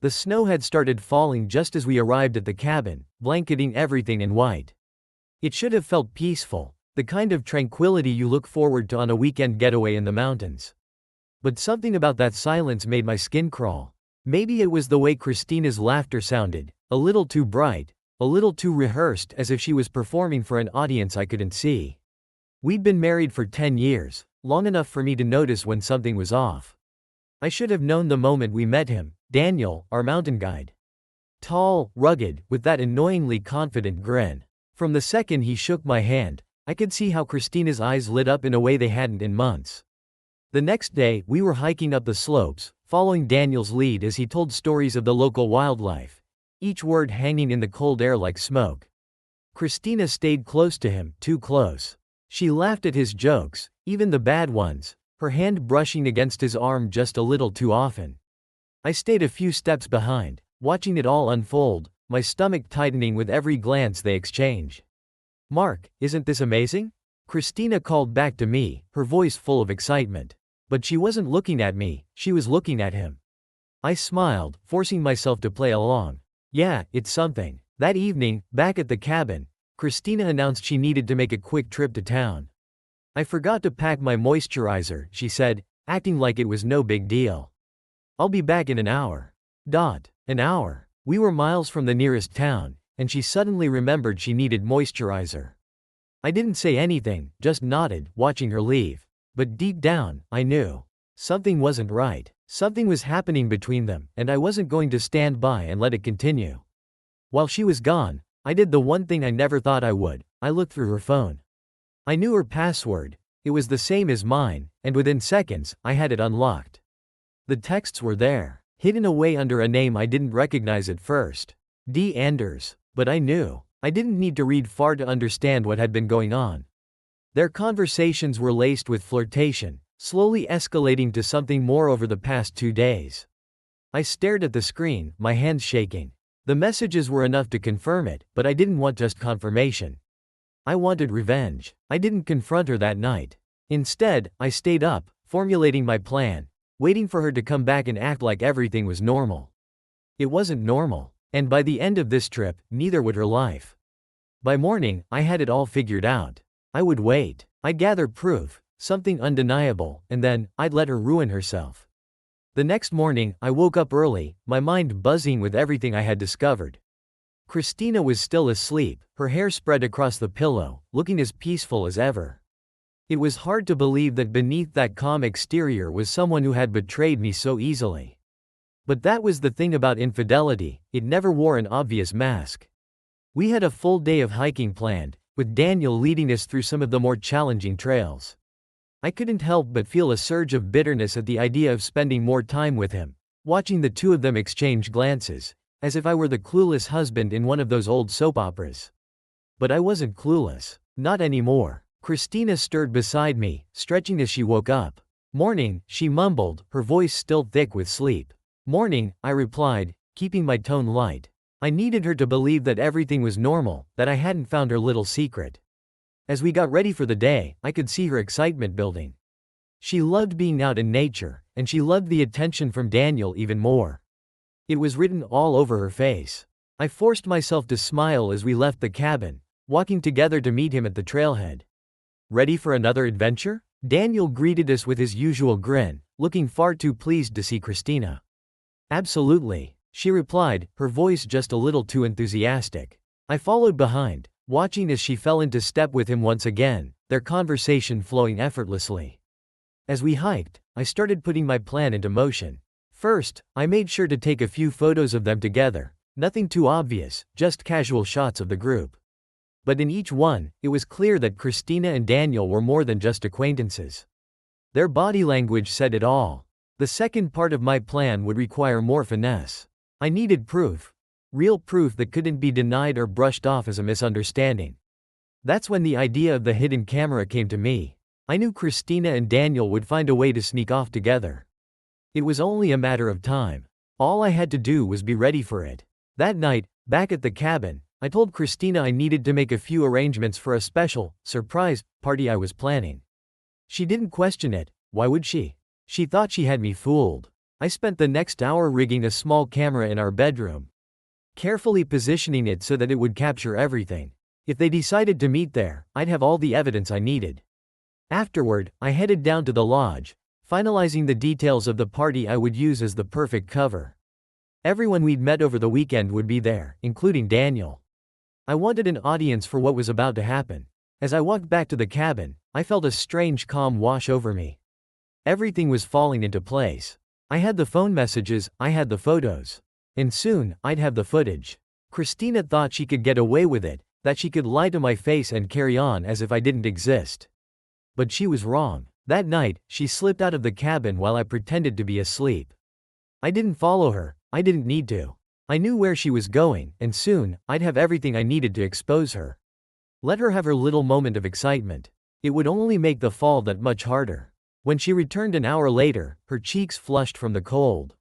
The snow had started falling just as we arrived at the cabin, blanketing everything in white. It should have felt peaceful, the kind of tranquility you look forward to on a weekend getaway in the mountains. But something about that silence made my skin crawl. Maybe it was the way Christina's laughter sounded, a little too bright, a little too rehearsed, as if she was performing for an audience I couldn't see. We'd been married for 10 years, long enough for me to notice when something was off. I should have known the moment we met him, Daniel, our mountain guide. Tall, rugged, with that annoyingly confident grin. From the second he shook my hand, I could see how Christina's eyes lit up in a way they hadn't in months. The next day, we were hiking up the slopes, following Daniel's lead as he told stories of the local wildlife, each word hanging in the cold air like smoke. Christina stayed close to him, too close. She laughed at his jokes, even the bad ones, her hand brushing against his arm just a little too often. I stayed a few steps behind, watching it all unfold, my stomach tightening with every glance they exchanged. "Mark, isn't this amazing?" Christina called back to me, her voice full of excitement. But she wasn't looking at me, she was looking at him. I smiled, forcing myself to play along. "Yeah, it's something." That evening, back at the cabin, Christina announced she needed to make a quick trip to town. "I forgot to pack my moisturizer," she said, acting like it was no big deal. "I'll be back in an hour." An hour. We were miles from the nearest town, and she suddenly remembered she needed moisturizer. I didn't say anything, just nodded, watching her leave. But deep down, I knew. Something wasn't right. Something was happening between them, and I wasn't going to stand by and let it continue. While she was gone, I did the one thing I never thought I would. I looked through her phone. I knew her password. It was the same as mine, and within seconds, I had it unlocked. The texts were there, hidden away under a name I didn't recognize at first. D. Anders. But I knew. I didn't need to read far to understand what had been going on. Their conversations were laced with flirtation, slowly escalating to something more over the past 2 days. I stared at the screen, my hands shaking. The messages were enough to confirm it, but I didn't want just confirmation. I wanted revenge. I didn't confront her that night. Instead, I stayed up, formulating my plan, waiting for her to come back and act like everything was normal. It wasn't normal, and by the end of this trip, neither would her life. By morning, I had it all figured out. I would wait. I'd gather proof, something undeniable, and then, I'd let her ruin herself. The next morning, I woke up early, my mind buzzing with everything I had discovered. Christina was still asleep, her hair spread across the pillow, looking as peaceful as ever. It was hard to believe that beneath that calm exterior was someone who had betrayed me so easily. But that was the thing about infidelity, it never wore an obvious mask. We had a full day of hiking planned, with Daniel leading us through some of the more challenging trails. I couldn't help but feel a surge of bitterness at the idea of spending more time with him, watching the two of them exchange glances, as if I were the clueless husband in one of those old soap operas. But I wasn't clueless. Not anymore. Christina stirred beside me, stretching as she woke up. "Morning," she mumbled, her voice still thick with sleep. "Morning," I replied, keeping my tone light. I needed her to believe that everything was normal, that I hadn't found her little secret. As we got ready for the day, I could see her excitement building. She loved being out in nature, and she loved the attention from Daniel even more. It was written all over her face. I forced myself to smile as we left the cabin, walking together to meet him at the trailhead. "Ready for another adventure?" Daniel greeted us with his usual grin, looking far too pleased to see Christina. "Absolutely," she replied, her voice just a little too enthusiastic. I followed behind, watching as she fell into step with him once again, their conversation flowing effortlessly. As we hiked, I started putting my plan into motion. First, I made sure to take a few photos of them together, nothing too obvious, just casual shots of the group. But in each one, it was clear that Christina and Daniel were more than just acquaintances. Their body language said it all. The second part of my plan would require more finesse. I needed proof. Real proof that couldn't be denied or brushed off as a misunderstanding. That's when the idea of the hidden camera came to me. I knew Christina and Daniel would find a way to sneak off together. It was only a matter of time. All I had to do was be ready for it. That night, back at the cabin, I told Christina I needed to make a few arrangements for a special, surprise party I was planning. She didn't question it. Why would she? She thought she had me fooled. I spent the next hour rigging a small camera in our bedroom, carefully positioning it so that it would capture everything. If they decided to meet there, I'd have all the evidence I needed. Afterward, I headed down to the lodge, finalizing the details of the party I would use as the perfect cover. Everyone we'd met over the weekend would be there, including Daniel. I wanted an audience for what was about to happen. As I walked back to the cabin, I felt a strange calm wash over me. Everything was falling into place. I had the phone messages, I had the photos. And soon, I'd have the footage. Christina thought she could get away with it, that she could lie to my face and carry on as if I didn't exist. But she was wrong. That night, she slipped out of the cabin while I pretended to be asleep. I didn't follow her, I didn't need to. I knew where she was going, and soon, I'd have everything I needed to expose her. Let her have her little moment of excitement. It would only make the fall that much harder. When she returned an hour later, her cheeks flushed from the cold.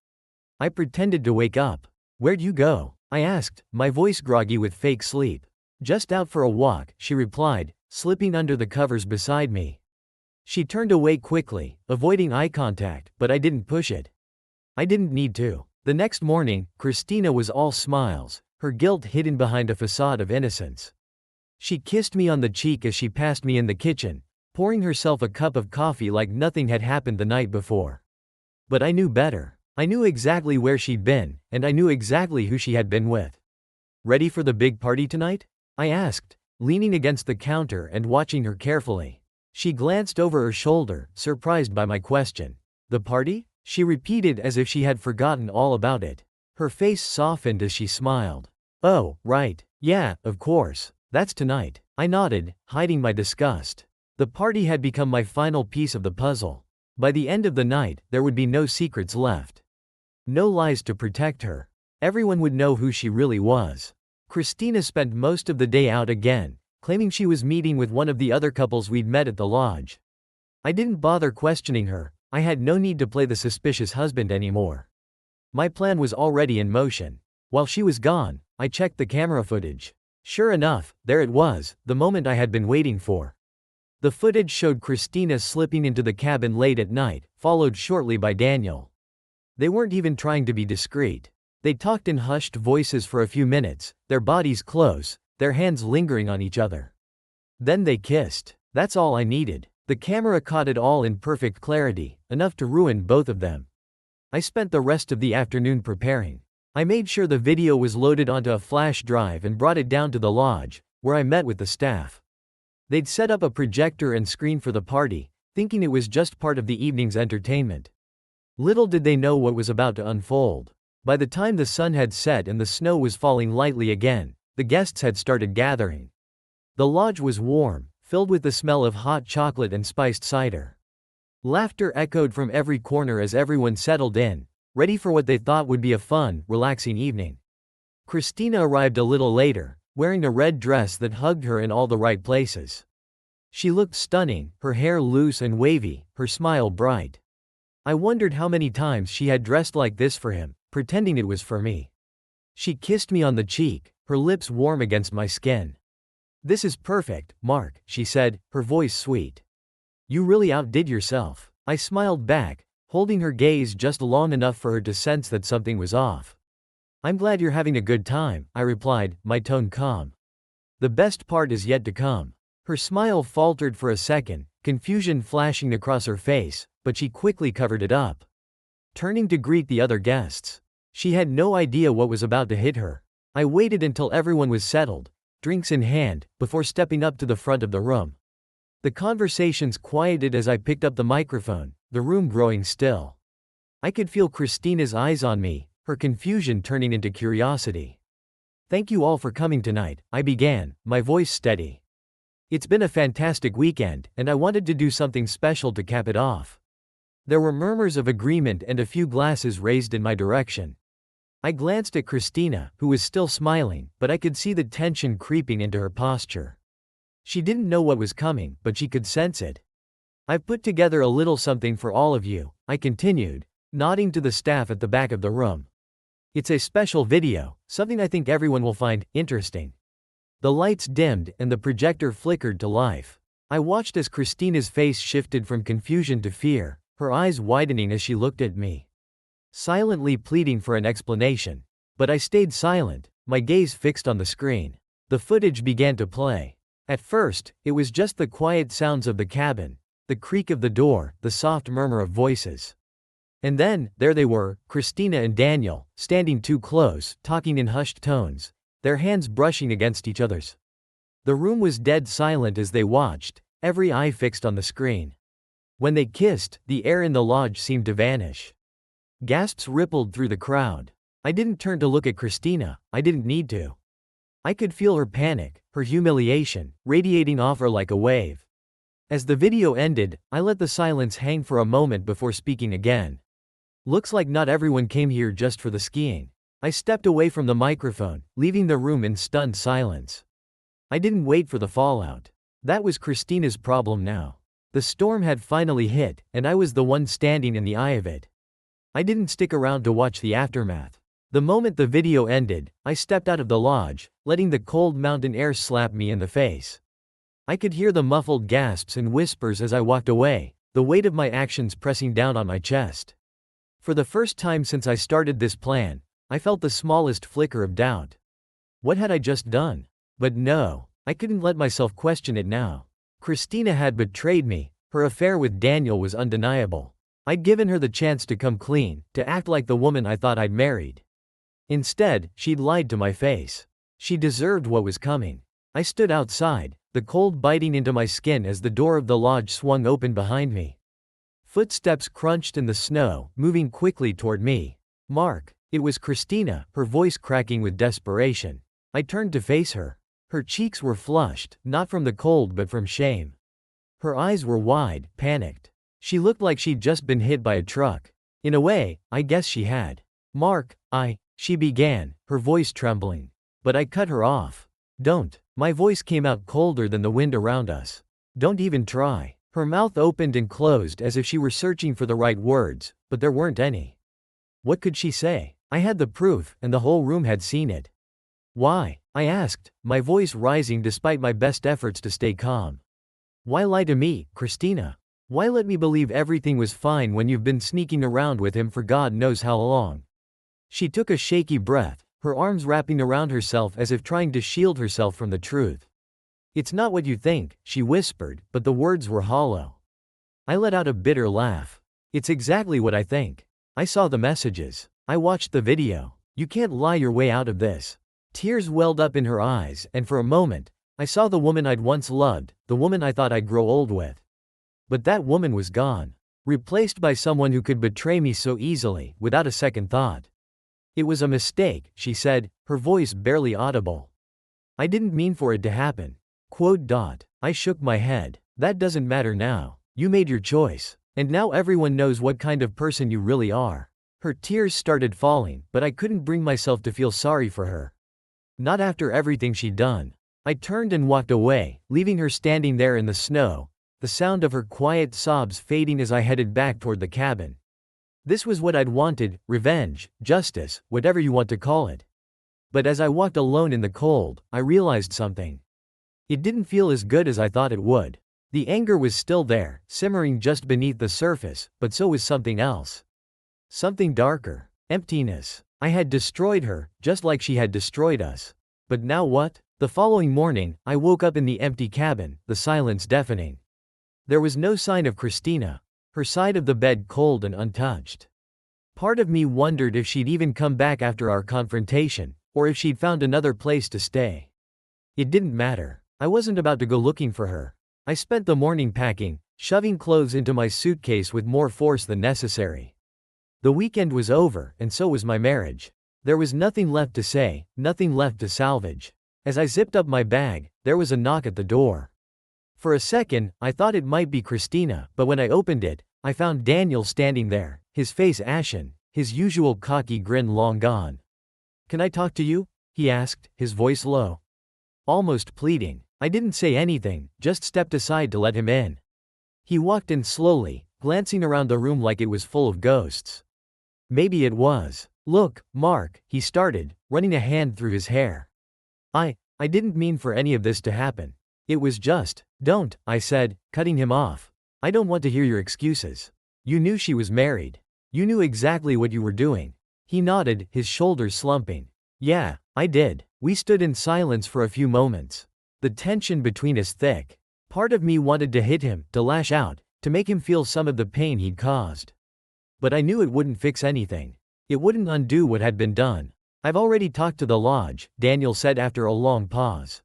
I pretended to wake up. "Where'd you go?" I asked, my voice groggy with fake sleep. "Just out for a walk," she replied, slipping under the covers beside me. She turned away quickly, avoiding eye contact, but I didn't push it. I didn't need to. The next morning, Christina was all smiles, her guilt hidden behind a facade of innocence. She kissed me on the cheek as she passed me in the kitchen, pouring herself a cup of coffee like nothing had happened the night before. But I knew better. I knew exactly where she'd been, and I knew exactly who she had been with. "Ready for the big party tonight?" I asked, leaning against the counter and watching her carefully. She glanced over her shoulder, surprised by my question. "The party?" she repeated as if she had forgotten all about it. Her face softened as she smiled. "Oh, right. Yeah, of course. That's tonight." I nodded, hiding my disgust. The party had become my final piece of the puzzle. By the end of the night, there would be no secrets left. No lies to protect her. Everyone would know who she really was. Christina spent most of the day out again, claiming she was meeting with one of the other couples we'd met at the lodge. I didn't bother questioning her. I had no need to play the suspicious husband anymore. My plan was already in motion. While she was gone, I checked the camera footage. Sure enough, there it was, the moment I had been waiting for. The footage showed Christina slipping into the cabin late at night, followed shortly by Daniel. They weren't even trying to be discreet. They talked in hushed voices for a few minutes, their bodies close, their hands lingering on each other. Then they kissed. That's all I needed. The camera caught it all in perfect clarity, enough to ruin both of them. I spent the rest of the afternoon preparing. I made sure the video was loaded onto a flash drive and brought it down to the lodge, where I met with the staff. They'd set up a projector and screen for the party, thinking it was just part of the evening's entertainment. Little did they know what was about to unfold. By the time the sun had set and the snow was falling lightly again, the guests had started gathering. The lodge was warm, filled with the smell of hot chocolate and spiced cider. Laughter echoed from every corner as everyone settled in, ready for what they thought would be a fun, relaxing evening. Christina arrived a little later, wearing a red dress that hugged her in all the right places. She looked stunning, her hair loose and wavy, her smile bright. I wondered how many times she had dressed like this for him, pretending it was for me. She kissed me on the cheek, her lips warm against my skin. "This is perfect, Mark," she said, her voice sweet. "You really outdid yourself." I smiled back, holding her gaze just long enough for her to sense that something was off. "I'm glad you're having a good time," I replied, my tone calm. "The best part is yet to come." Her smile faltered for a second, confusion flashing across her face, but she quickly covered it up. Turning to greet the other guests. She had no idea what was about to hit her. I waited until everyone was settled, drinks in hand, before stepping up to the front of the room. The conversations quieted as I picked up the microphone, the room growing still. I could feel Christina's eyes on me, her confusion turning into curiosity. "Thank you all for coming tonight," I began, my voice steady. "It's been a fantastic weekend, and I wanted to do something special to cap it off." There were murmurs of agreement and a few glasses raised in my direction. I glanced at Christina, who was still smiling, but I could see the tension creeping into her posture. She didn't know what was coming, but she could sense it. "I've put together a little something for all of you," I continued, nodding to the staff at the back of the room. "It's a special video, something I think everyone will find interesting." The lights dimmed and the projector flickered to life. I watched as Christina's face shifted from confusion to fear, her eyes widening as she looked at me. silently pleading for an explanation. But I stayed silent, my gaze fixed on the screen. The footage began to play. At first, it was just the quiet sounds of the cabin, the creak of the door, the soft murmur of voices. And then, there they were, Christina and Daniel, standing too close, talking in hushed tones, their hands brushing against each other's. The room was dead silent as they watched, every eye fixed on the screen. When they kissed, the air in the lodge seemed to vanish. Gasps rippled through the crowd. I didn't turn to look at Christina, I didn't need to. I could feel her panic, her humiliation, radiating off her like a wave. As the video ended, I let the silence hang for a moment before speaking again. Looks like not everyone came here just for the skiing. I stepped away from the microphone, leaving the room in stunned silence. I didn't wait for the fallout. That was Christina's problem now. The storm had finally hit, and I was the one standing in the eye of it. I didn't stick around to watch the aftermath. The moment the video ended, I stepped out of the lodge, letting the cold mountain air slap me in the face. I could hear the muffled gasps and whispers as I walked away, the weight of my actions pressing down on my chest. For the first time since I started this plan, I felt the smallest flicker of doubt. What had I just done? But no, I couldn't let myself question it now. Christina had betrayed me, her affair with Daniel was undeniable. I'd given her the chance to come clean, to act like the woman I thought I'd married. Instead, she'd lied to my face. She deserved what was coming. I stood outside, the cold biting into my skin as the door of the lodge swung open behind me. Footsteps crunched in the snow, moving quickly toward me. Mark. It was Christina, her voice cracking with desperation. I turned to face her. Her cheeks were flushed, not from the cold but from shame. Her eyes were wide, panicked. She looked like she'd just been hit by a truck. In a way, I guess she had. Mark, she began, her voice trembling. But I cut her off. Don't. My voice came out colder than the wind around us. Don't even try. Her mouth opened and closed as if she were searching for the right words, but there weren't any. What could she say? I had the proof, and the whole room had seen it. Why? I asked, my voice rising despite my best efforts to stay calm. Why lie to me, Christina? Why let me believe everything was fine when you've been sneaking around with him for God knows how long? She took a shaky breath, her arms wrapping around herself as if trying to shield herself from the truth. It's not what you think, she whispered, but the words were hollow. I let out a bitter laugh. It's exactly what I think. I saw the messages. I watched the video. You can't lie your way out of this. Tears welled up in her eyes, and for a moment, I saw the woman I'd once loved, the woman I thought I'd grow old with. But that woman was gone. Replaced by someone who could betray me so easily, without a second thought. It was a mistake, she said, her voice barely audible. I didn't mean for it to happen. I shook my head. That doesn't matter now. You made your choice. And now everyone knows what kind of person you really are. Her tears started falling, but I couldn't bring myself to feel sorry for her. Not after everything she'd done. I turned and walked away, leaving her standing there in the snow, the sound of her quiet sobs fading as I headed back toward the cabin. This was what I'd wanted, revenge, justice, whatever you want to call it. But as I walked alone in the cold, I realized something. It didn't feel as good as I thought it would. The anger was still there, simmering just beneath the surface, but so was something else. Something darker. Emptiness. I had destroyed her, just like she had destroyed us. But now what? The following morning, I woke up in the empty cabin, the silence deafening. There was no sign of Christina, her side of the bed cold and untouched. Part of me wondered if she'd even come back after our confrontation, or if she'd found another place to stay. It didn't matter. I wasn't about to go looking for her. I spent the morning packing, shoving clothes into my suitcase with more force than necessary. The weekend was over, and so was my marriage. There was nothing left to say, nothing left to salvage. As I zipped up my bag, there was a knock at the door. For a second, I thought it might be Christina, but when I opened it, I found Daniel standing there, his face ashen, his usual cocky grin long gone. "Can I talk to you?" he asked, his voice low. Almost pleading. I didn't say anything, just stepped aside to let him in. He walked in slowly, glancing around the room like it was full of ghosts. Maybe it was. "Look, Mark," he started, running a hand through his hair. I didn't mean for any of this to happen. It was just, "Don't," I said, cutting him off. "I don't want to hear your excuses. You knew she was married. You knew exactly what you were doing. He nodded, his shoulders slumping. Yeah, I did. We stood in silence for a few moments. The tension between us thick. Part of me wanted to hit him, to lash out, to make him feel some of the pain he'd caused. But I knew it wouldn't fix anything. It wouldn't undo what had been done. I've already talked to the lodge, Daniel said after a long pause.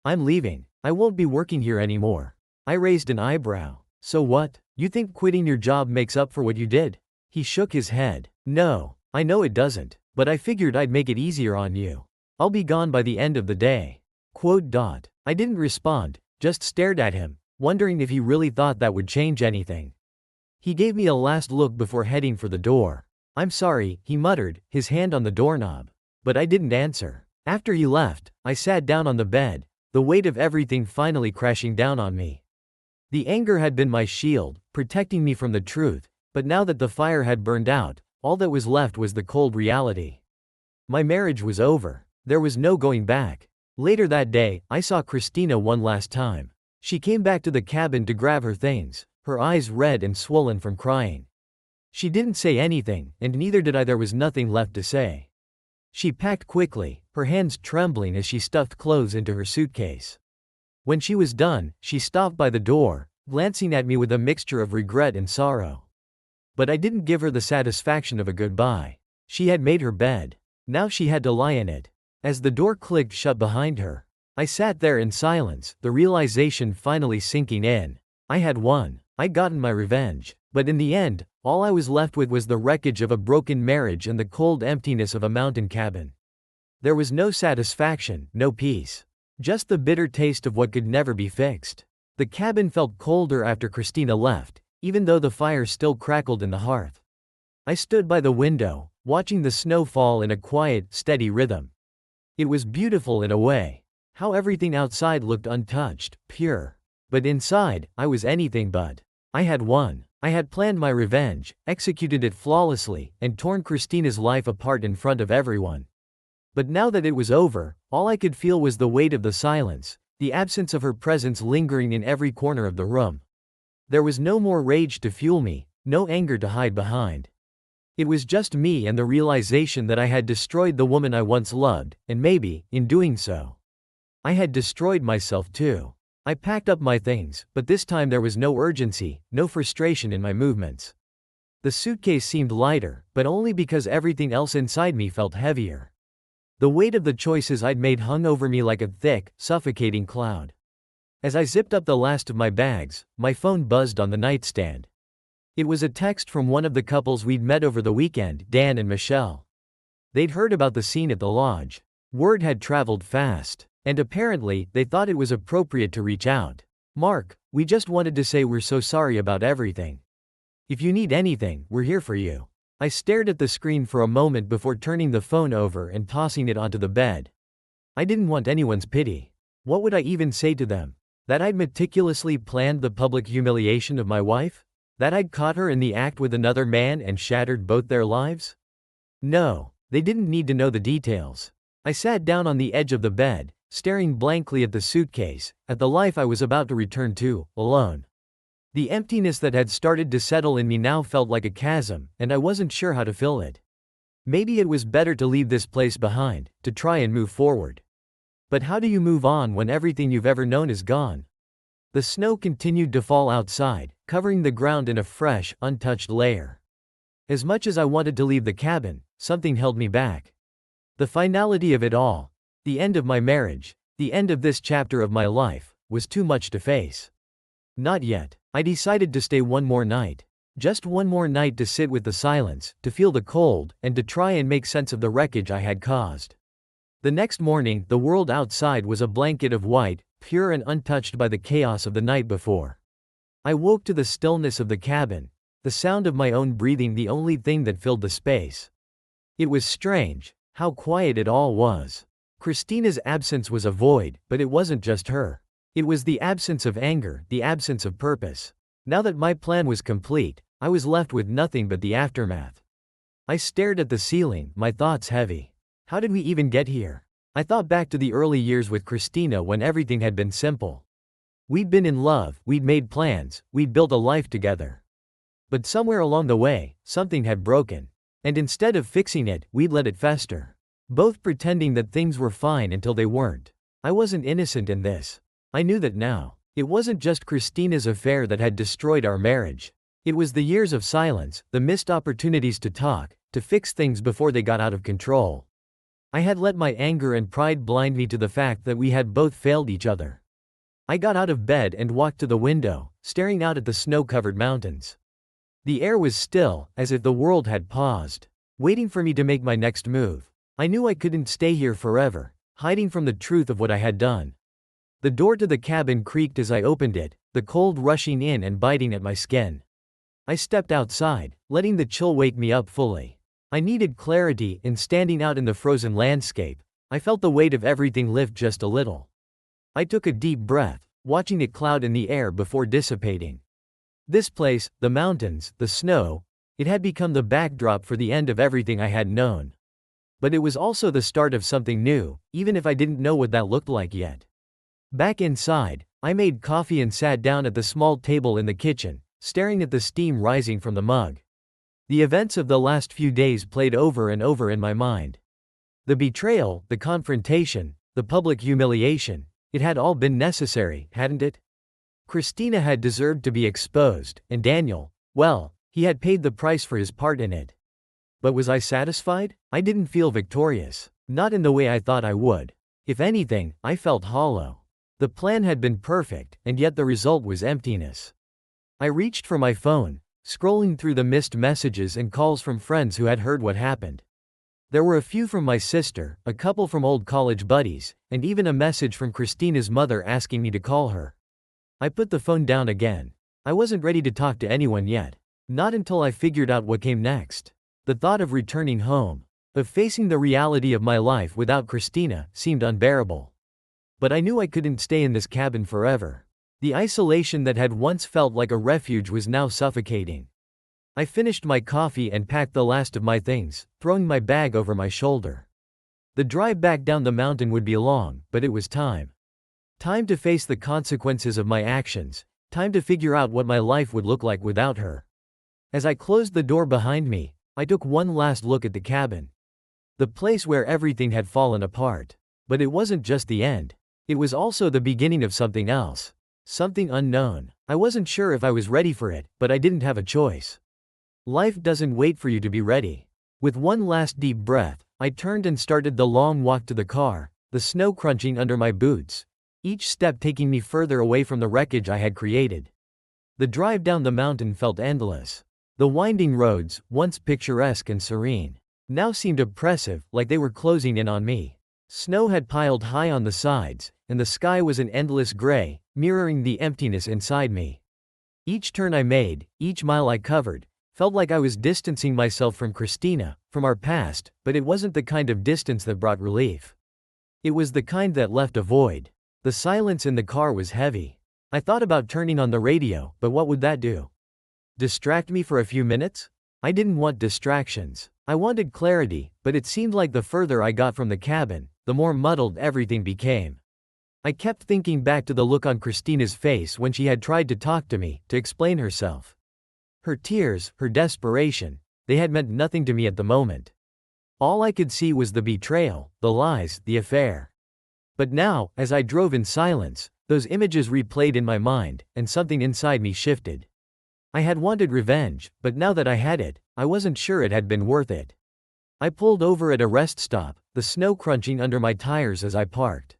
I'm leaving. I won't be working here anymore. I raised an eyebrow. So what? You think quitting your job makes up for what you did? He shook his head. No, I know it doesn't, but I figured I'd make it easier on you. I'll be gone by the end of the day. I didn't respond, just stared at him, wondering if he really thought that would change anything. He gave me a last look before heading for the door. I'm sorry, he muttered, his hand on the doorknob. But I didn't answer. After he left, I sat down on the bed, the weight of everything finally crashing down on me. The anger had been my shield, protecting me from the truth, but now that the fire had burned out, all that was left was the cold reality. My marriage was over. There was no going back. Later that day, I saw Christina one last time. She came back to the cabin to grab her things, her eyes red and swollen from crying. She didn't say anything, and neither did I. There was nothing left to say. She packed quickly, her hands trembling as she stuffed clothes into her suitcase. When she was done, she stopped by the door, glancing at me with a mixture of regret and sorrow. But I didn't give her the satisfaction of a goodbye. She had made her bed. Now she had to lie in it. As the door clicked shut behind her, I sat there in silence, the realization finally sinking in. I had won. I'd gotten my revenge. But in the end, all I was left with was the wreckage of a broken marriage and the cold emptiness of a mountain cabin. There was no satisfaction, no peace. Just the bitter taste of what could never be fixed. The cabin felt colder after Christina left, even though the fire still crackled in the hearth. I stood by the window, watching the snow fall in a quiet, steady rhythm. It was beautiful in a way. How everything outside looked untouched, pure. But inside, I was anything but. I had won. I had planned my revenge, executed it flawlessly, and torn Christina's life apart in front of everyone. But now that it was over, all I could feel was the weight of the silence, the absence of her presence lingering in every corner of the room. There was no more rage to fuel me, no anger to hide behind. It was just me and the realization that I had destroyed the woman I once loved, and maybe, in doing so, I had destroyed myself too. I packed up my things, but this time there was no urgency, no frustration in my movements. The suitcase seemed lighter, but only because everything else inside me felt heavier. The weight of the choices I'd made hung over me like a thick, suffocating cloud. As I zipped up the last of my bags, my phone buzzed on the nightstand. It was a text from one of the couples we'd met over the weekend, Dan and Michelle. They'd heard about the scene at the lodge. Word had traveled fast, and apparently, they thought it was appropriate to reach out. Mark, we just wanted to say we're so sorry about everything. If you need anything, we're here for you. I stared at the screen for a moment before turning the phone over and tossing it onto the bed. I didn't want anyone's pity. What would I even say to them? That I'd meticulously planned the public humiliation of my wife? That I'd caught her in the act with another man and shattered both their lives? No, they didn't need to know the details. I sat down on the edge of the bed, staring blankly at the suitcase, at the life I was about to return to, alone. The emptiness that had started to settle in me now felt like a chasm, and I wasn't sure how to fill it. Maybe it was better to leave this place behind, to try and move forward. But how do you move on when everything you've ever known is gone? The snow continued to fall outside, covering the ground in a fresh, untouched layer. As much as I wanted to leave the cabin, something held me back. The finality of it all, the end of my marriage, the end of this chapter of my life, was too much to face. Not yet. I decided to stay one more night. Just one more night to sit with the silence, to feel the cold, and to try and make sense of the wreckage I had caused. The next morning, the world outside was a blanket of white, pure and untouched by the chaos of the night before. I woke to the stillness of the cabin, the sound of my own breathing the only thing that filled the space. It was strange, how quiet it all was. Christina's absence was a void, but it wasn't just her. It was the absence of anger, the absence of purpose. Now that my plan was complete, I was left with nothing but the aftermath. I stared at the ceiling, my thoughts heavy. How did we even get here? I thought back to the early years with Christina when everything had been simple. We'd been in love, we'd made plans, we'd built a life together. But somewhere along the way, something had broken. And instead of fixing it, we'd let it fester. Both pretending that things were fine until they weren't. I wasn't innocent in this. I knew that now. It wasn't just Christina's affair that had destroyed our marriage. It was the years of silence, the missed opportunities to talk, to fix things before they got out of control. I had let my anger and pride blind me to the fact that we had both failed each other. I got out of bed and walked to the window, staring out at the snow-covered mountains. The air was still, as if the world had paused, waiting for me to make my next move. I knew I couldn't stay here forever, hiding from the truth of what I had done. The door to the cabin creaked as I opened it, the cold rushing in and biting at my skin. I stepped outside, letting the chill wake me up fully. I needed clarity, and standing out in the frozen landscape, I felt the weight of everything lift just a little. I took a deep breath, watching it cloud in the air before dissipating. This place, the mountains, the snow, it had become the backdrop for the end of everything I had known. But it was also the start of something new, even if I didn't know what that looked like yet. Back inside, I made coffee and sat down at the small table in the kitchen, staring at the steam rising from the mug. The events of the last few days played over and over in my mind. The betrayal, the confrontation, the public humiliation, it had all been necessary, hadn't it? Christina had deserved to be exposed, and Daniel, well, he had paid the price for his part in it. But was I satisfied? I didn't feel victorious. Not in the way I thought I would. If anything, I felt hollow. The plan had been perfect, and yet the result was emptiness. I reached for my phone, scrolling through the missed messages and calls from friends who had heard what happened. There were a few from my sister, a couple from old college buddies, and even a message from Christina's mother asking me to call her. I put the phone down again. I wasn't ready to talk to anyone yet. Not until I figured out what came next. The thought of returning home, of facing the reality of my life without Christina, seemed unbearable. But I knew I couldn't stay in this cabin forever. The isolation that had once felt like a refuge was now suffocating. I finished my coffee and packed the last of my things, throwing my bag over my shoulder. The drive back down the mountain would be long, but it was time. Time to face the consequences of my actions, time to figure out what my life would look like without her. As I closed the door behind me, I took one last look at the cabin. The place where everything had fallen apart. But it wasn't just the end. It was also the beginning of something else. Something unknown. I wasn't sure if I was ready for it, but I didn't have a choice. Life doesn't wait for you to be ready. With one last deep breath, I turned and started the long walk to the car, the snow crunching under my boots, each step taking me further away from the wreckage I had created. The drive down the mountain felt endless. The winding roads, once picturesque and serene, now seemed oppressive, like they were closing in on me. Snow had piled high on the sides, and the sky was an endless gray, mirroring the emptiness inside me. Each turn I made, each mile I covered, felt like I was distancing myself from Christina, from our past, but it wasn't the kind of distance that brought relief. It was the kind that left a void. The silence in the car was heavy. I thought about turning on the radio, but what would that do? Distract me for a few minutes? I didn't want distractions. I wanted clarity, but it seemed like the further I got from the cabin, the more muddled everything became. I kept thinking back to the look on Christina's face when she had tried to talk to me, to explain herself. Her tears, her desperation, they had meant nothing to me at the moment. All I could see was the betrayal, the lies, the affair. But now, as I drove in silence, those images replayed in my mind, and something inside me shifted. I had wanted revenge, but now that I had it, I wasn't sure it had been worth it. I pulled over at a rest stop, the snow crunching under my tires as I parked.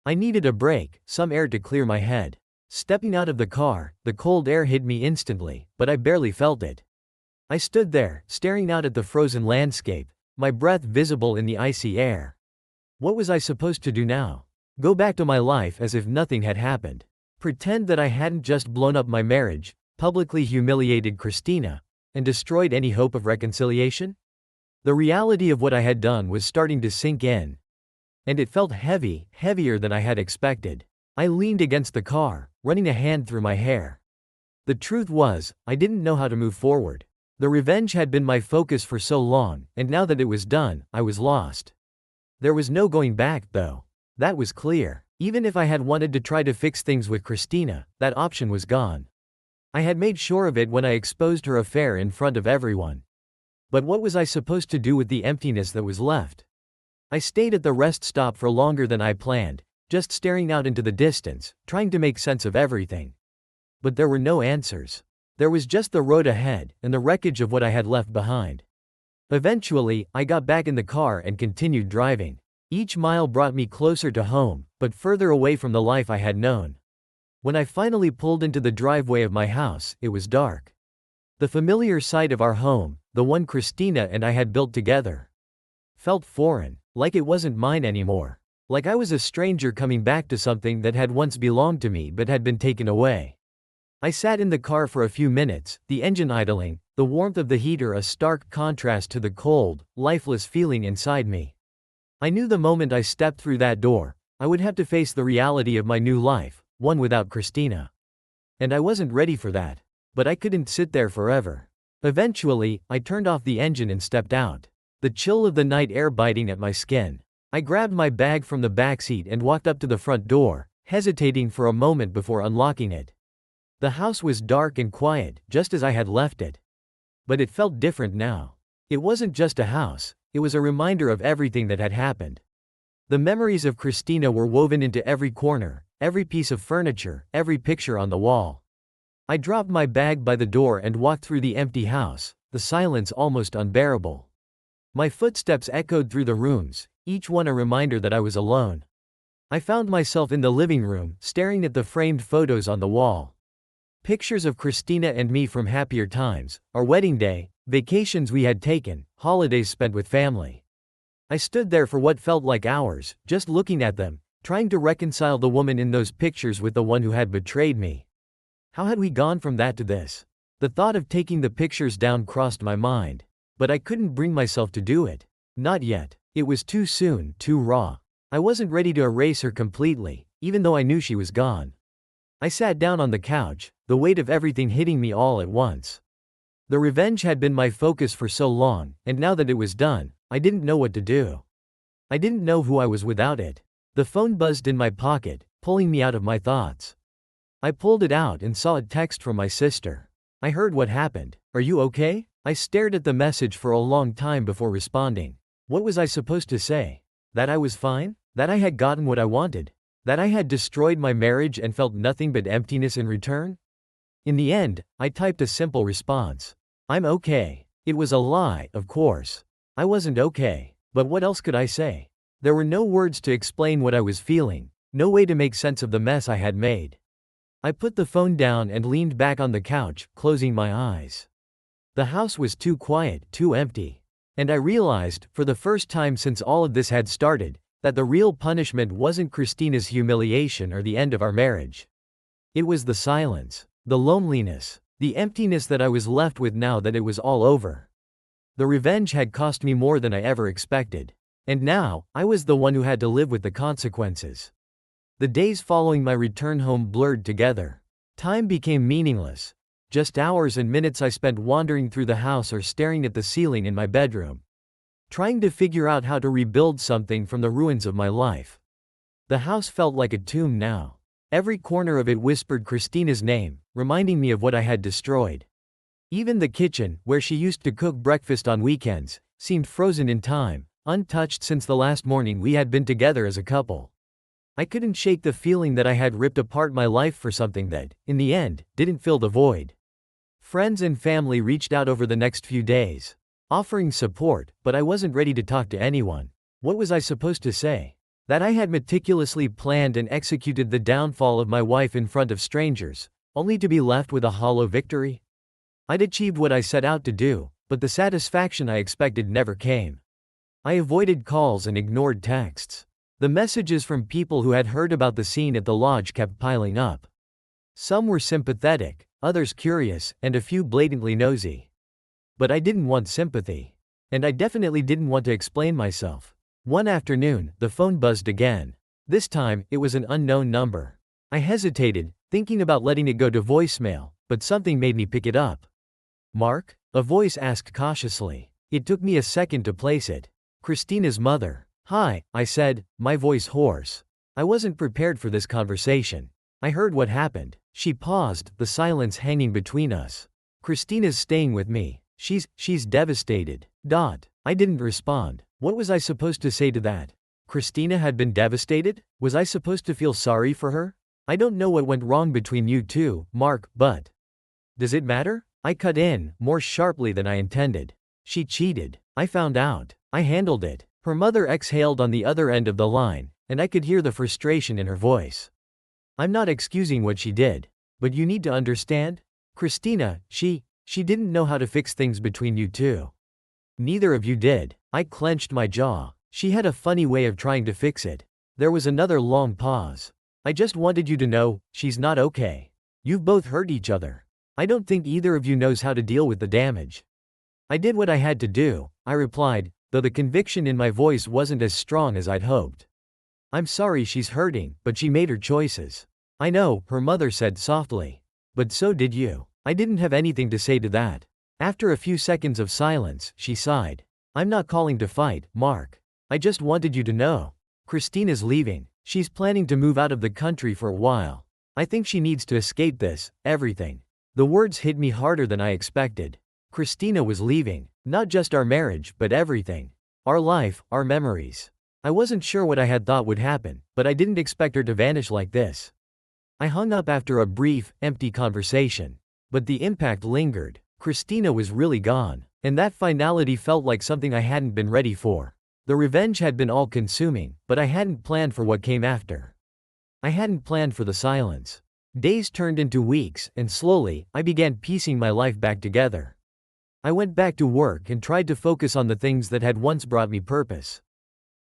I needed a break, some air to clear my head. Stepping out of the car, the cold air hit me instantly, but I barely felt it. I stood there, staring out at the frozen landscape, my breath visible in the icy air. What was I supposed to do now? Go back to my life as if nothing had happened? Pretend that I hadn't just blown up my marriage, publicly humiliated Christina, and destroyed any hope of reconciliation? The reality of what I had done was starting to sink in. And it felt heavy, heavier than I had expected. I leaned against the car, running a hand through my hair. The truth was, I didn't know how to move forward. The revenge had been my focus for so long, and now that it was done, I was lost. There was no going back, though. That was clear. Even if I had wanted to try to fix things with Christina, that option was gone. I had made sure of it when I exposed her affair in front of everyone. But what was I supposed to do with the emptiness that was left? I stayed at the rest stop for longer than I planned, just staring out into the distance, trying to make sense of everything. But there were no answers. There was just the road ahead, and the wreckage of what I had left behind. Eventually, I got back in the car and continued driving. Each mile brought me closer to home, but further away from the life I had known. When I finally pulled into the driveway of my house, it was dark. The familiar sight of our home, the one Christina and I had built together, felt foreign, like it wasn't mine anymore. Like I was a stranger coming back to something that had once belonged to me but had been taken away. I sat in the car for a few minutes, the engine idling, the warmth of the heater a stark contrast to the cold, lifeless feeling inside me. I knew the moment I stepped through that door, I would have to face the reality of my new life, one without Christina. And I wasn't ready for that. But I couldn't sit there forever. Eventually, I turned off the engine and stepped out, the chill of the night air biting at my skin. I grabbed my bag from the backseat and walked up to the front door, hesitating for a moment before unlocking it. The house was dark and quiet, just as I had left it. But it felt different now. It wasn't just a house, it was a reminder of everything that had happened. The memories of Christina were woven into every corner, every piece of furniture, every picture on the wall. I dropped my bag by the door and walked through the empty house, the silence almost unbearable. My footsteps echoed through the rooms, each one a reminder that I was alone. I found myself in the living room, staring at the framed photos on the wall. Pictures of Christina and me from happier times, our wedding day, vacations we had taken, holidays spent with family. I stood there for what felt like hours, just looking at them, trying to reconcile the woman in those pictures with the one who had betrayed me. How had we gone from that to this? The thought of taking the pictures down crossed my mind. But I couldn't bring myself to do it. Not yet. It was too soon, too raw. I wasn't ready to erase her completely, even though I knew she was gone. I sat down on the couch, the weight of everything hitting me all at once. The revenge had been my focus for so long, and now that it was done, I didn't know what to do. I didn't know who I was without it. The phone buzzed in my pocket, pulling me out of my thoughts. I pulled it out and saw a text from my sister. I heard what happened. Are you okay? I stared at the message for a long time before responding. What was I supposed to say? That I was fine? That I had gotten what I wanted? That I had destroyed my marriage and felt nothing but emptiness in return? In the end, I typed a simple response. I'm okay. It was a lie, of course. I wasn't okay. But what else could I say? There were no words to explain what I was feeling, no way to make sense of the mess I had made. I put the phone down and leaned back on the couch, closing my eyes. The house was too quiet, too empty. And I realized, for the first time since all of this had started, that the real punishment wasn't Christina's humiliation or the end of our marriage. It was the silence, the loneliness, the emptiness that I was left with now that it was all over. The revenge had cost me more than I ever expected. And now, I was the one who had to live with the consequences. The days following my return home blurred together. Time became meaningless. Just hours and minutes I spent wandering through the house or staring at the ceiling in my bedroom, trying to figure out how to rebuild something from the ruins of my life. The house felt like a tomb now. Every corner of it whispered Christina's name, reminding me of what I had destroyed. Even the kitchen, where she used to cook breakfast on weekends, seemed frozen in time, untouched since the last morning we had been together as a couple. I couldn't shake the feeling that I had ripped apart my life for something that, in the end, didn't fill the void. Friends and family reached out over the next few days, offering support, but I wasn't ready to talk to anyone. What was I supposed to say? That I had meticulously planned and executed the downfall of my wife in front of strangers, only to be left with a hollow victory? I'd achieved what I set out to do, but the satisfaction I expected never came. I avoided calls and ignored texts. The messages from people who had heard about the scene at the lodge kept piling up. Some were sympathetic, others curious, and a few blatantly nosy. But I didn't want sympathy. And I definitely didn't want to explain myself. One afternoon, the phone buzzed again. This time, it was an unknown number. I hesitated, thinking about letting it go to voicemail, but something made me pick it up. Mark? A voice asked cautiously. It took me a second to place it. Christina's mother. Hi, I said, my voice hoarse. I wasn't prepared for this conversation. I heard what happened. She paused, the silence hanging between us. Christina's staying with me. She's devastated. I didn't respond. What was I supposed to say to that? Christina had been devastated? Was I supposed to feel sorry for her? I don't know what went wrong between you two, Mark, but does it matter? I cut in, more sharply than I intended. She cheated. I found out. I handled it. Her mother exhaled on the other end of the line, and I could hear the frustration in her voice. I'm not excusing what she did. But you need to understand? Christina, she didn't know how to fix things between you two. Neither of you did. I clenched my jaw. She had a funny way of trying to fix it. There was another long pause. I just wanted you to know, she's not okay. You've both hurt each other. I don't think either of you knows how to deal with the damage. I did what I had to do, I replied, though the conviction in my voice wasn't as strong as I'd hoped. I'm sorry she's hurting, but she made her choices. I know, her mother said softly. But so did you. I didn't have anything to say to that. After a few seconds of silence, she sighed. I'm not calling to fight, Mark. I just wanted you to know. Christina's leaving. She's planning to move out of the country for a while. I think she needs to escape this, everything. The words hit me harder than I expected. Christina was leaving. Not just our marriage, but everything. Our life, our memories. I wasn't sure what I had thought would happen, but I didn't expect her to vanish like this. I hung up after a brief, empty conversation. But the impact lingered. Christina was really gone. And that finality felt like something I hadn't been ready for. The revenge had been all-consuming, but I hadn't planned for what came after. I hadn't planned for the silence. Days turned into weeks, and slowly, I began piecing my life back together. I went back to work and tried to focus on the things that had once brought me purpose.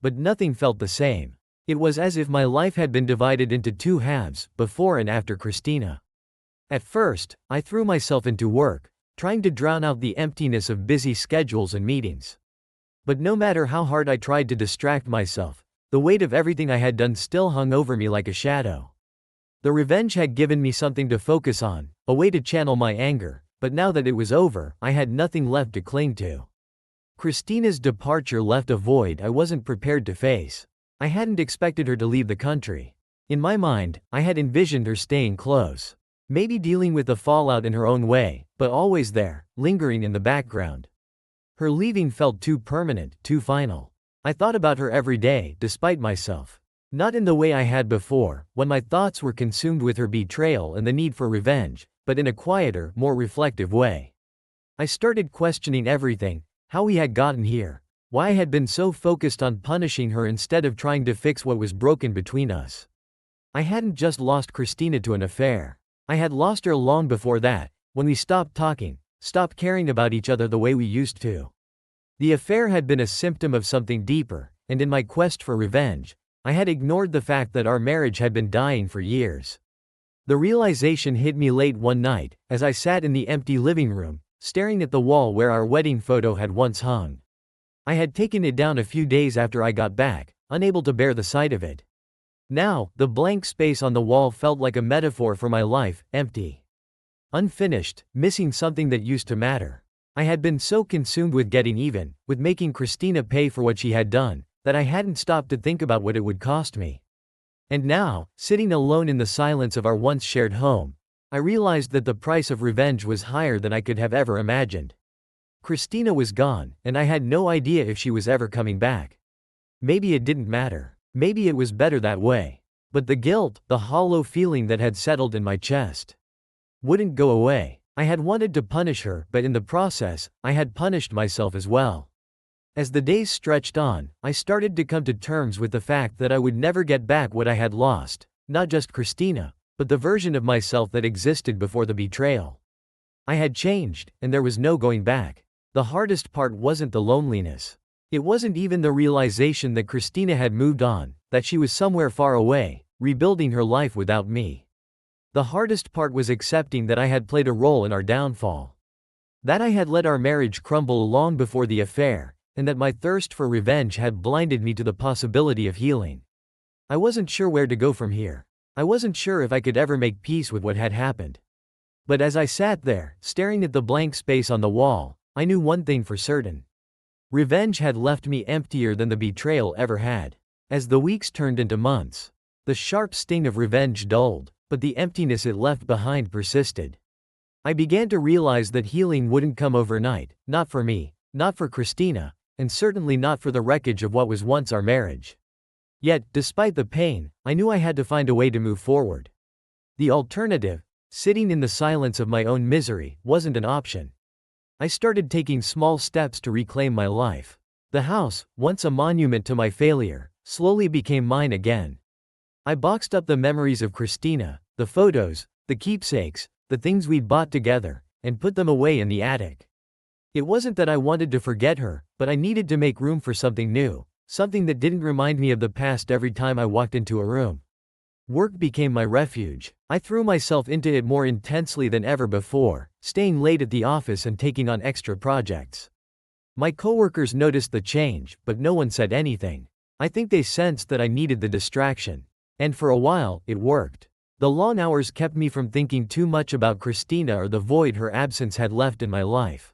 But nothing felt the same. It was as if my life had been divided into two halves, before and after Christina. At first, I threw myself into work, trying to drown out the emptiness of busy schedules and meetings. But no matter how hard I tried to distract myself, the weight of everything I had done still hung over me like a shadow. The revenge had given me something to focus on, a way to channel my anger, but now that it was over, I had nothing left to cling to. Christina's departure left a void I wasn't prepared to face. I hadn't expected her to leave the country. In my mind, I had envisioned her staying close. Maybe dealing with the fallout in her own way, but always there, lingering in the background. Her leaving felt too permanent, too final. I thought about her every day, despite myself. Not in the way I had before, when my thoughts were consumed with her betrayal and the need for revenge, but in a quieter, more reflective way. I started questioning everything, how we had gotten here, why I had been so focused on punishing her instead of trying to fix what was broken between us. I hadn't just lost Christina to an affair. I had lost her long before that, when we stopped talking, stopped caring about each other the way we used to. The affair had been a symptom of something deeper, and in my quest for revenge, I had ignored the fact that our marriage had been dying for years. The realization hit me late one night, as I sat in the empty living room, staring at the wall where our wedding photo had once hung. I had taken it down a few days after I got back, unable to bear the sight of it. Now, the blank space on the wall felt like a metaphor for my life, empty. Unfinished, missing something that used to matter. I had been so consumed with getting even, with making Christina pay for what she had done, that I hadn't stopped to think about what it would cost me. And now, sitting alone in the silence of our once shared home, I realized that the price of revenge was higher than I could have ever imagined. Christina was gone, and I had no idea if she was ever coming back. Maybe it didn't matter. Maybe it was better that way. But the guilt, the hollow feeling that had settled in my chest, wouldn't go away. I had wanted to punish her, but in the process, I had punished myself as well. As the days stretched on, I started to come to terms with the fact that I would never get back what I had lost, not just Christina, but the version of myself that existed before the betrayal. I had changed, and there was no going back. The hardest part wasn't the loneliness. It wasn't even the realization that Christina had moved on, that she was somewhere far away, rebuilding her life without me. The hardest part was accepting that I had played a role in our downfall. That I had let our marriage crumble long before the affair, and that my thirst for revenge had blinded me to the possibility of healing. I wasn't sure where to go from here. I wasn't sure if I could ever make peace with what had happened. But as I sat there, staring at the blank space on the wall, I knew one thing for certain. Revenge had left me emptier than the betrayal ever had. As the weeks turned into months, the sharp sting of revenge dulled, but the emptiness it left behind persisted. I began to realize that healing wouldn't come overnight, not for me, not for Christina, and certainly not for the wreckage of what was once our marriage. Yet, despite the pain, I knew I had to find a way to move forward. The alternative, sitting in the silence of my own misery, wasn't an option. I started taking small steps to reclaim my life. The house, once a monument to my failure, slowly became mine again. I boxed up the memories of Christina, the photos, the keepsakes, the things we'd bought together, and put them away in the attic. It wasn't that I wanted to forget her, but I needed to make room for something new, something that didn't remind me of the past every time I walked into a room. Work became my refuge. I threw myself into it more intensely than ever before, staying late at the office and taking on extra projects. My coworkers noticed the change, but no one said anything. I think they sensed that I needed the distraction. And for a while, it worked. The long hours kept me from thinking too much about Christina or the void her absence had left in my life.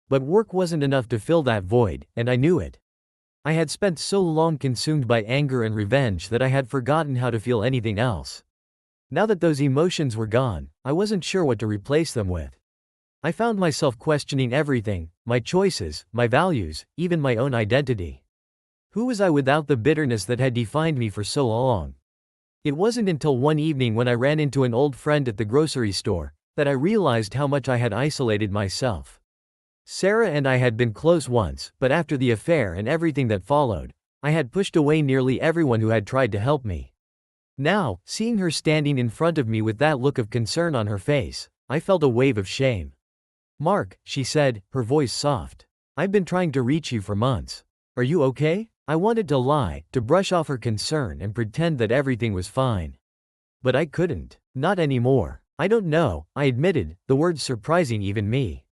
But work wasn't enough to fill that void, and I knew it. I had spent so long consumed by anger and revenge that I had forgotten how to feel anything else. Now that those emotions were gone, I wasn't sure what to replace them with. I found myself questioning everything, my choices, my values, even my own identity. Who was I without the bitterness that had defined me for so long? It wasn't until one evening when I ran into an old friend at the grocery store that I realized how much I had isolated myself. Sarah and I had been close once, but after the affair and everything that followed, I had pushed away nearly everyone who had tried to help me. Now, seeing her standing in front of me with that look of concern on her face, I felt a wave of shame. "Mark," she said, her voice soft. "I've been trying to reach you for months. Are you okay?" I wanted to lie, to brush off her concern and pretend that everything was fine. But I couldn't. Not anymore. "I don't know," I admitted, the words surprising even me.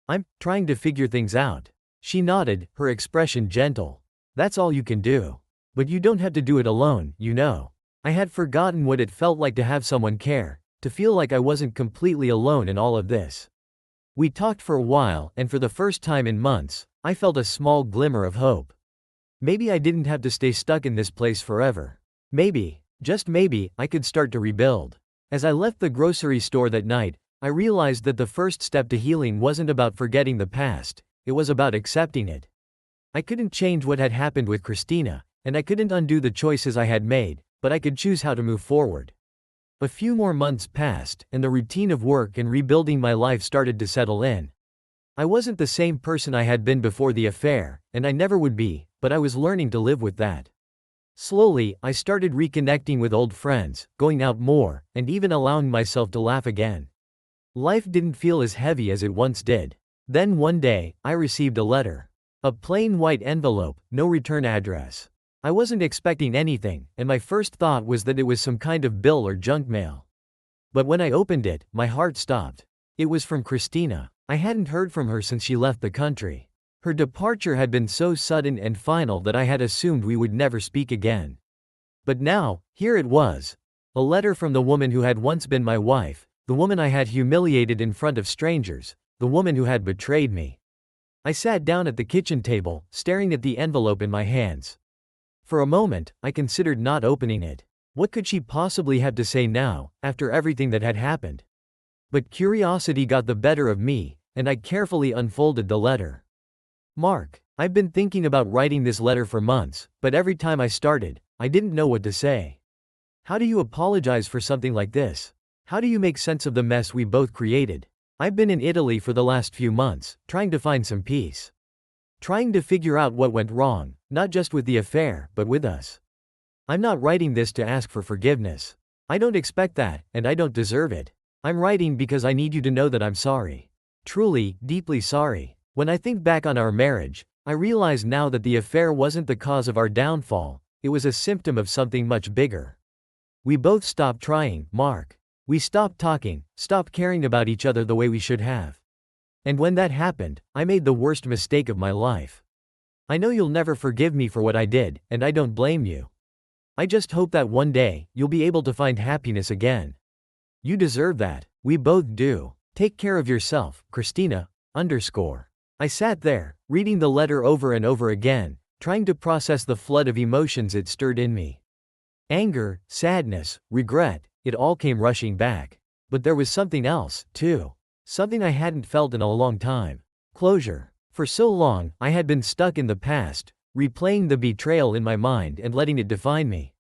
"I'm trying to figure things out." She nodded, her expression gentle. "That's all you can do. But you don't have to do it alone, you know." I had forgotten what it felt like to have someone care, to feel like I wasn't completely alone in all of this. We talked for a while, and for the first time in months, I felt a small glimmer of hope. Maybe I didn't have to stay stuck in this place forever. Maybe, just maybe, I could start to rebuild. As I left the grocery store that night, I realized that the first step to healing wasn't about forgetting the past, it was about accepting it. I couldn't change what had happened with Christina, and I couldn't undo the choices I had made, but I could choose how to move forward. A few more months passed, and the routine of work and rebuilding my life started to settle in. I wasn't the same person I had been before the affair, and I never would be, but I was learning to live with that. Slowly, I started reconnecting with old friends, going out more, and even allowing myself to laugh again. Life didn't feel as heavy as it once did. Then one day, I received a letter. A plain white envelope, no return address. I wasn't expecting anything, and my first thought was that it was some kind of bill or junk mail. But when I opened it, my heart stopped. It was from Christina. I hadn't heard from her since she left the country. Her departure had been so sudden and final that I had assumed we would never speak again. But now, here it was. A letter from the woman who had once been my wife, the woman I had humiliated in front of strangers, the woman who had betrayed me. I sat down at the kitchen table, staring at the envelope in my hands. For a moment, I considered not opening it. What could she possibly have to say now, after everything that had happened? But curiosity got the better of me, and I carefully unfolded the letter. "Mark, I've been thinking about writing this letter for months, but every time I started, I didn't know what to say. How do you apologize for something like this? How do you make sense of the mess we both created? I've been in Italy for the last few months, trying to find some peace. Trying to figure out what went wrong, not just with the affair, but with us. I'm not writing this to ask for forgiveness. I don't expect that, and I don't deserve it. I'm writing because I need you to know that I'm sorry. Truly, deeply sorry. When I think back on our marriage, I realize now that the affair wasn't the cause of our downfall, it was a symptom of something much bigger. We both stopped trying, Mark. We stopped talking, stopped caring about each other the way we should have. And when that happened, I made the worst mistake of my life. I know you'll never forgive me for what I did, and I don't blame you. I just hope that one day, you'll be able to find happiness again. You deserve that. We both do. Take care of yourself, Christina, _" I sat there, reading the letter over and over again, trying to process the flood of emotions it stirred in me. Anger, sadness, regret, it all came rushing back. But there was something else, too. Something I hadn't felt in a long time. Closure. For so long, I had been stuck in the past, replaying the betrayal in my mind and letting it define me.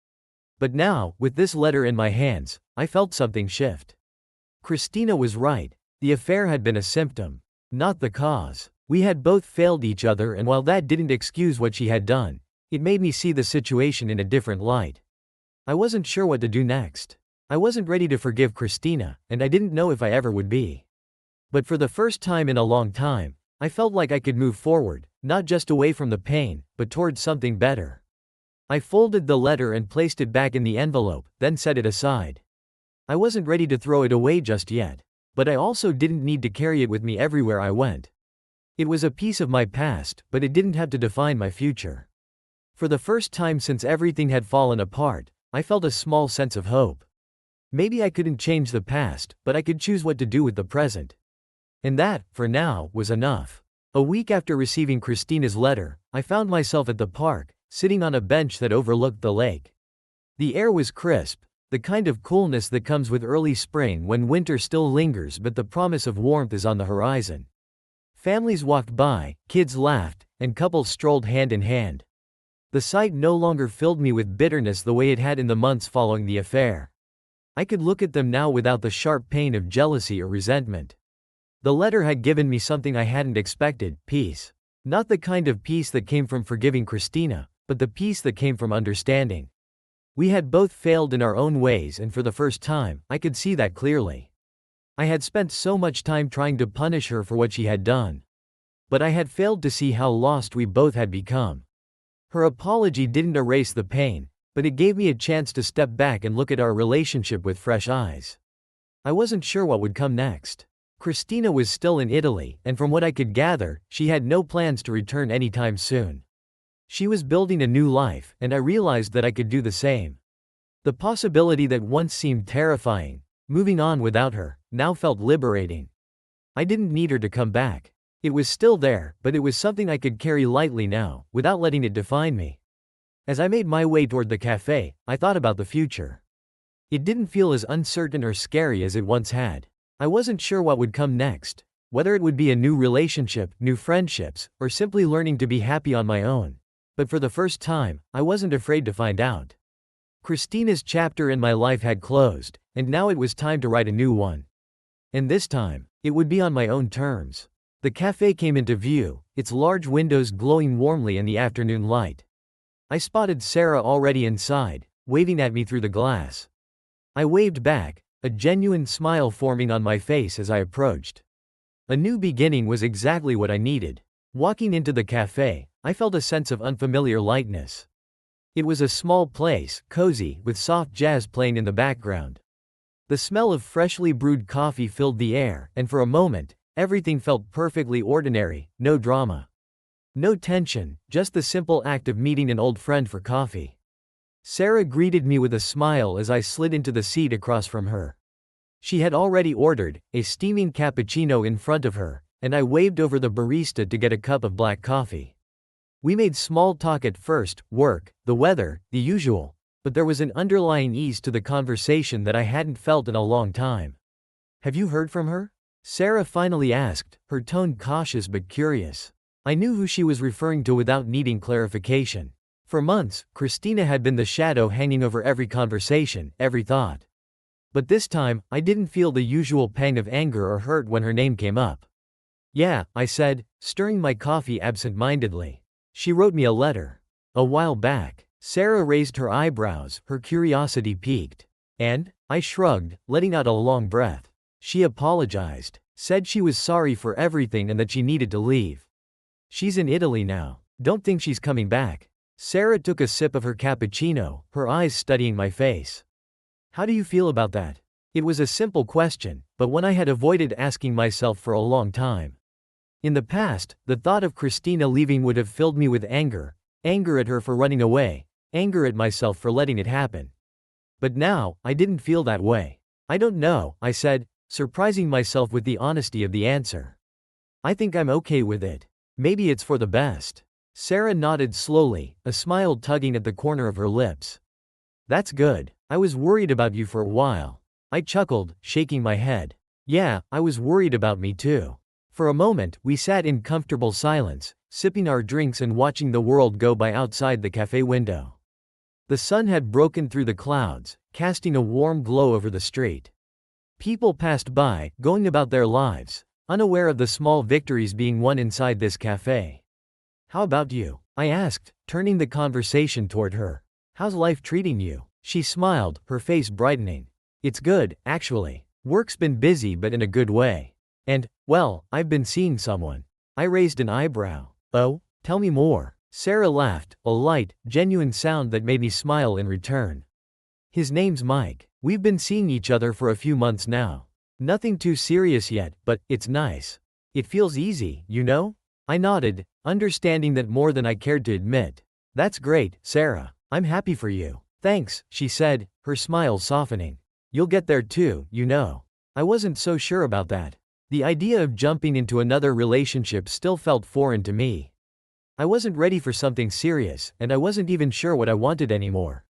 But now, with this letter in my hands, I felt something shift. Christina was right. The affair had been a symptom, not the cause. We had both failed each other, and while that didn't excuse what she had done, it made me see the situation in a different light. I wasn't sure what to do next. I wasn't ready to forgive Christina, and I didn't know if I ever would be. But for the first time in a long time, I felt like I could move forward, not just away from the pain, but towards something better. I folded the letter and placed it back in the envelope, then set it aside. I wasn't ready to throw it away just yet, but I also didn't need to carry it with me everywhere I went. It was a piece of my past, but it didn't have to define my future. For the first time since everything had fallen apart, I felt a small sense of hope. Maybe I couldn't change the past, but I could choose what to do with the present. And that, for now, was enough. A week after receiving Christina's letter, I found myself at the park, sitting on a bench that overlooked the lake. The air was crisp, the kind of coolness that comes with early spring when winter still lingers but the promise of warmth is on the horizon. Families walked by, kids laughed, and couples strolled hand in hand. The sight no longer filled me with bitterness the way it had in the months following the affair. I could look at them now without the sharp pain of jealousy or resentment. The letter had given me something I hadn't expected: peace. Not the kind of peace that came from forgiving Christina, but the peace that came from understanding. We had both failed in our own ways, and for the first time, I could see that clearly. I had spent so much time trying to punish her for what she had done. But I had failed to see how lost we both had become. Her apology didn't erase the pain, but it gave me a chance to step back and look at our relationship with fresh eyes. I wasn't sure what would come next. Christina was still in Italy, and from what I could gather, she had no plans to return anytime soon. She was building a new life, and I realized that I could do the same. The possibility that once seemed terrifying, moving on without her, now felt liberating. I didn't need her to come back. It was still there, but it was something I could carry lightly now, without letting it define me. As I made my way toward the cafe, I thought about the future. It didn't feel as uncertain or scary as it once had. I wasn't sure what would come next, whether it would be a new relationship, new friendships, or simply learning to be happy on my own. But for the first time, I wasn't afraid to find out. Christina's chapter in my life had closed, and now it was time to write a new one. And this time, it would be on my own terms. The cafe came into view, its large windows glowing warmly in the afternoon light. I spotted Sarah already inside, waving at me through the glass. I waved back, a genuine smile forming on my face as I approached. A new beginning was exactly what I needed. Walking into the cafe, I felt a sense of unfamiliar lightness. It was a small place, cozy, with soft jazz playing in the background. The smell of freshly brewed coffee filled the air, and for a moment, everything felt perfectly ordinary, no drama. No tension, just the simple act of meeting an old friend for coffee. Sarah greeted me with a smile as I slid into the seat across from her. She had already ordered a steaming cappuccino in front of her, and I waved over the barista to get a cup of black coffee. We made small talk at first: work, the weather, the usual, but there was an underlying ease to the conversation that I hadn't felt in a long time. "Have you heard from her?" Sarah finally asked, her tone cautious but curious. I knew who she was referring to without needing clarification. For months, Christina had been the shadow hanging over every conversation, every thought. But this time, I didn't feel the usual pang of anger or hurt when her name came up. "Yeah," I said, stirring my coffee absent-mindedly. "She wrote me a letter. A while back." Sarah raised her eyebrows, her curiosity piqued. "And?" I shrugged, letting out a long breath. "She apologized. Said she was sorry for everything and that she needed to leave. She's in Italy now. Don't think she's coming back." Sarah took a sip of her cappuccino, her eyes studying my face. "How do you feel about that?" It was a simple question, but one I had avoided asking myself for a long time. In the past, the thought of Christina leaving would have filled me with anger at her for running away, anger at myself for letting it happen. But now, I didn't feel that way. "I don't know," I said, surprising myself with the honesty of the answer. "I think I'm okay with it. Maybe it's for the best." Sarah nodded slowly, a smile tugging at the corner of her lips. "That's good. I was worried about you for a while. I chuckled, shaking my head. Yeah, I was worried about me too. For a moment, we sat in comfortable silence, sipping our drinks and watching the world go by outside the cafe window. The sun had broken through the clouds, casting a warm glow over the street. People passed by, going about their lives, unaware of the small victories being won inside this cafe. How about you? I asked, turning the conversation toward her. How's life treating you? She smiled, her face brightening. It's good, actually. Work's been busy but in a good way. And, well, I've been seeing someone. I raised an eyebrow. Oh? Tell me more. Sarah laughed, a light, genuine sound that made me smile in return. His name's Mike. We've been seeing each other for a few months now. Nothing too serious yet, but it's nice. It feels easy, you know? I nodded, understanding that more than I cared to admit. That's great, Sarah. I'm happy for you. Thanks, she said, her smile softening. You'll get there too, you know. I wasn't so sure about that. The idea of jumping into another relationship still felt foreign to me. I wasn't ready for something serious, and I wasn't even sure what I wanted anymore.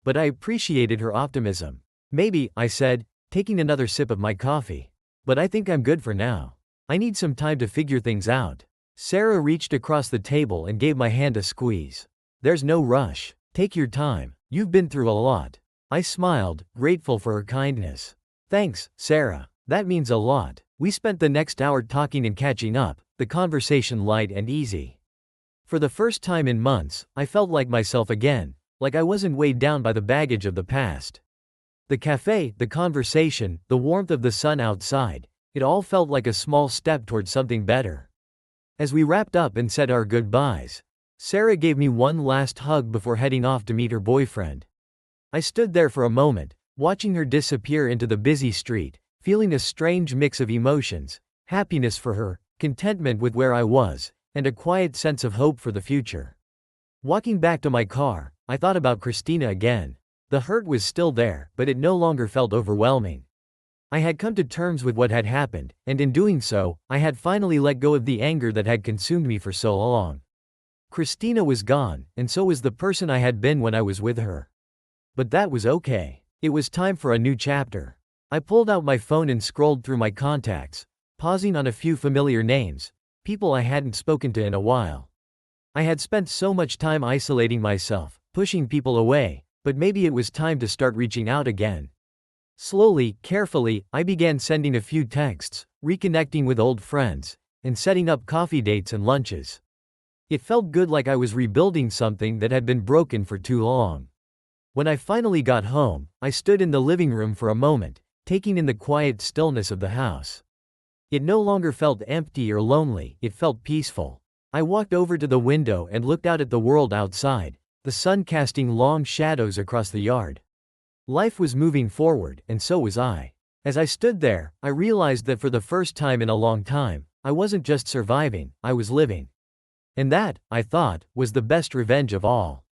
But I appreciated her optimism. Maybe, I said, taking another sip of my coffee. But I think I'm good for now. I need some time to figure things out. Sarah reached across the table and gave my hand a squeeze. There's no rush. Take your time. You've been through a lot. I smiled, grateful for her kindness. Thanks, Sarah. That means a lot. We spent the next hour talking and catching up, the conversation light and easy. For the first time in months, I felt like myself again, like I wasn't weighed down by the baggage of the past. The cafe, the conversation, the warmth of the sun outside, it all felt like a small step towards something better. As we wrapped up and said our goodbyes, Sarah gave me one last hug before heading off to meet her boyfriend. I stood there for a moment, watching her disappear into the busy street, feeling a strange mix of emotions, happiness for her, contentment with where I was, and a quiet sense of hope for the future. Walking back to my car, I thought about Christina again. The hurt was still there, but it no longer felt overwhelming. I had come to terms with what had happened, and in doing so, I had finally let go of the anger that had consumed me for so long. Christina was gone, and so was the person I had been when I was with her. But that was okay. It was time for a new chapter. I pulled out my phone and scrolled through my contacts, pausing on a few familiar names, people I hadn't spoken to in a while. I had spent so much time isolating myself, pushing people away, but maybe it was time to start reaching out again. Slowly, carefully, I began sending a few texts, reconnecting with old friends, and setting up coffee dates and lunches. It felt good, like I was rebuilding something that had been broken for too long. When I finally got home, I stood in the living room for a moment, taking in the quiet stillness of the house. It no longer felt empty or lonely, it felt peaceful. I walked over to the window and looked out at the world outside, the sun casting long shadows across the yard. Life was moving forward, and so was I. As I stood there, I realized that for the first time in a long time, I wasn't just surviving, I was living. And that, I thought, was the best revenge of all.